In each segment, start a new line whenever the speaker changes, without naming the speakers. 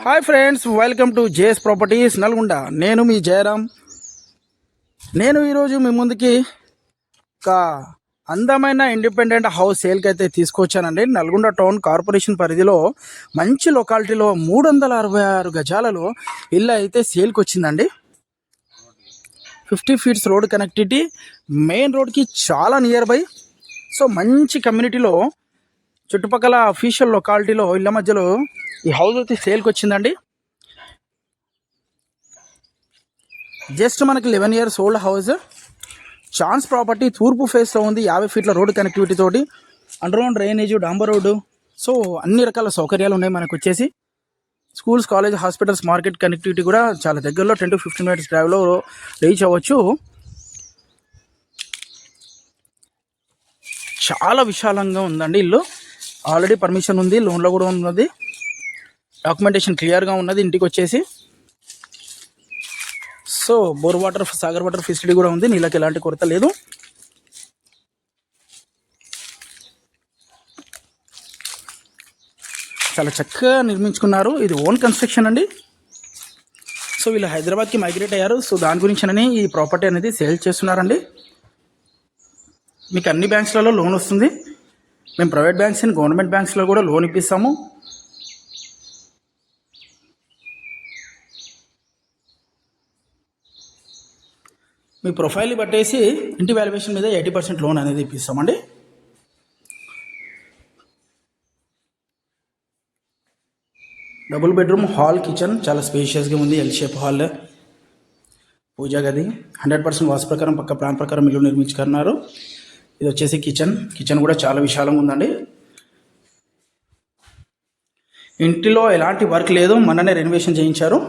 Hi friends, welcome to JS properties Nalgonda. నేను మీ జయరామ్. నేను ఈరోజు మీ ముందుకి ఒక అందమైన ఇండిపెండెంట్ హౌస్ సేల్కి అయితే తీసుకొచ్చానండి. నల్గొండ టౌన్ కార్పొరేషన్ పరిధిలో మంచి లొకాలిటీలో 366 గజాలలో ఇల్లు అయితే సేల్కి వచ్చిందండి. 50 ఫీట్స్ రోడ్ కనెక్టివిటీ, మెయిన్ రోడ్కి చాలా నియర్ బై. సో మంచి కమ్యూనిటీలో చుట్టుపక్కల అఫీషియల్ లొకాలిటీలో ఇళ్ళ మధ్యలో ఈ హౌస్ అయితే సేల్కి వచ్చిందండి. జస్ట్ మనకి 11 years old house. Chance property, తూర్పు ఫేస్లో ఉంది. 50 ఫీట్ల రోడ్ కనెక్టివిటీ తోటి, అండర్గ్రౌండ్ డ్రైనేజ్, డాంబర్ రోడ్డు, సో అన్ని రకాల సౌకర్యాలు ఉన్నాయి. మనకు వచ్చేసి schools, college, hospitals, market connectivity కూడా చాలా దగ్గరలో 10 to 15 minutes డ్రైవ్లో రీచ్ అవ్వచ్చు. చాలా విశాలంగా ఉందండి ఇల్లు. ఆల్రెడీ పర్మిషన్ ఉంది, లోన్లో కూడా ఉన్నది, డాక్యుమెంటేషన్ క్లియర్గా ఉన్నది ఇంటికి వచ్చేసి. So bore water, Sagar water facility కూడా ఉంది. నీళ్ళకి ఎలాంటి కొరత లేదు. చాలా చక్కగా నిర్మించుకున్నారు. ఇది ఓన్ కన్స్ట్రక్షన్ అండి. సో వీళ్ళు హైదరాబాద్కి మైగ్రేట్ అయ్యారు. సో దాని గురించి ఈ ప్రాపర్టీ అనేది సేల్ చేస్తున్నారండి. మీకు అన్ని బ్యాంక్స్లలో లోన్ వస్తుంది. మేము ప్రైవేట్ బ్యాంక్స్ అండ్ గవర్నమెంట్ బ్యాంక్స్లో కూడా లోన్ ఇప్పిస్తాము. మీ ప్రొఫైల్ని బట్టేసి ఇంటి వాల్యుయేషన్ మీద 80% లోన్ అనేది ఇప్పిస్తామండి. డబుల్ బెడ్రూమ్, హాల్, కిచెన్ చాలా స్పేషియస్గా ఉంది. ఎల్ షేప్ హాల్, పూజా గది, 100% వాస్తు ప్రకారం, పక్క ప్లాన్ ప్రకారం ఇల్లు నిర్మించుకున్నారు. ఇది వచ్చేసి కిచెన్ కూడా చాలా విశాలంగా ఉందండి. ఇంటిలో ఎలాంటి వర్క్ లేదు, మొన్ననే రెనోవేషన్ చేయించారు.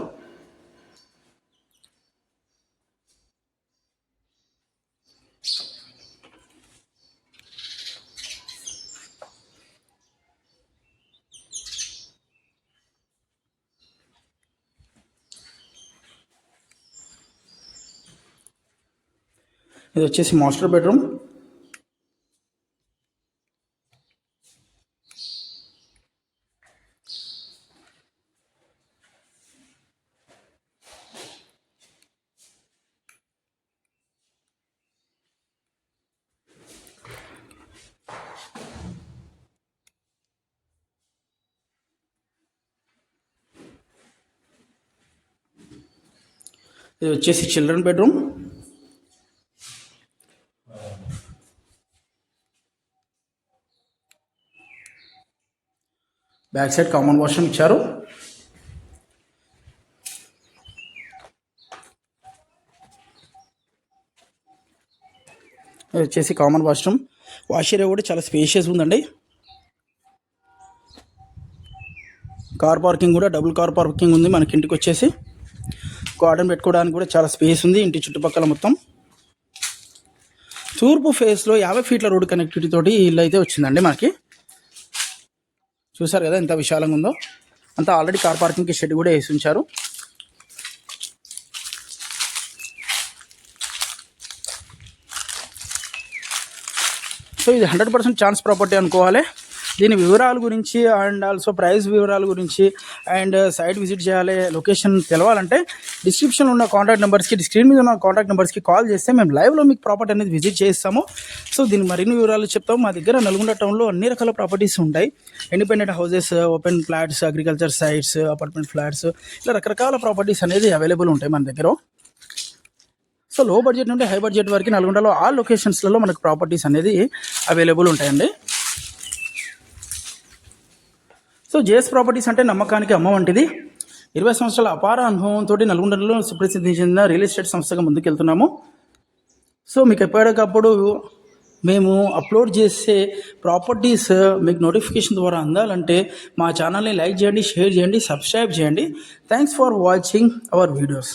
ఇది వచ్చేసి మాస్టర్ బెడ్రూమ్. ఇది వచ్చేసి children bedroom. Back side common washroom ఇచ్చారు. ఇది వచ్చేసి కామన్ వాష్రూమ్. వాష్ ఏరియా కూడా చాలా స్పేషియస్ ఉందండి. కార్ పార్కింగ్ కూడా డబుల్ కార్ పార్కింగ్ ఉంది. మనకి ఇంటికి వచ్చేసి గార్డెన్ పెట్టుకోవడానికి కూడా చాలా స్పేస్ ఉంది. ఇంటి చుట్టుపక్కల మొత్తం తూర్పు ఫేస్లో 50 ఫీట్ల రోడ్ కనెక్టివిటీ తోటి ఇల్లు అయితే వచ్చిందండి మనకి. చూసారు కదా ఎంత విశాలంగా ఉందో. అంతా ఆల్రెడీ కార్ పార్కింగ్కి షెడ్ కూడా వేసి ఉంచారు. సో ఇది 100% ఛాన్స్ ప్రాపర్టీ అనుకోవాలి. దీని వివరాల గురించి అండ్ ఆల్సో ప్రైస్ వివరాల గురించి అండ్ సైట్ విజిట్ చేయాలి, లొకేషన్ తెలవాలంటే డిస్క్రిప్షన్లో ఉన్న కాంటాక్ట్ నెంబర్స్కి, స్క్రీన్ మీద ఉన్న కాంటాక్ట్ నెంబర్స్కి కాల్ చేస్తే మేము లైవ్లో మీకు ప్రాపర్టీ అనేది విజిట్ చేస్తాము. సో దీని మరిన్ని వివరాలు చెప్తాము. మా దగ్గర నల్గొండ టౌన్లో అన్ని రకాల ప్రాపర్టీస్ ఉంటాయి. Independent houses, open flats, agriculture sites, apartment flats, ఇలా రకరకాల ప్రాపర్టీస్ అనేది అవైలబుల్ ఉంటాయి మన దగ్గర. సో లో బడ్జెట్ నుండి హై బడ్జెట్ వరకు నల్గొండలో ఆ లొకేషన్స్లలో మనకు ప్రాపర్టీస్ అనేది అవైలబుల్ ఉంటాయండి. సో జేఎస్ ప్రాపర్టీస్ అంటే నమ్మకానికి అమ్మ వంటిది. 20 సంవత్సరాల అపార అనుభవంతో నల్గొండలో సుప్రసిద్ధి చెందిన రియల్ ఎస్టేట్ సంస్థగా ముందుకెళ్తున్నాము. సో మీకు ఎప్పటికప్పుడు మేము అప్లోడ్ చేసే ప్రాపర్టీస్ మీకు నోటిఫికేషన్ ద్వారా అందాలంటే మా ఛానల్ని లైక్ చేయండి, షేర్ చేయండి, సబ్స్క్రైబ్ చేయండి. Thanks for watching our videos.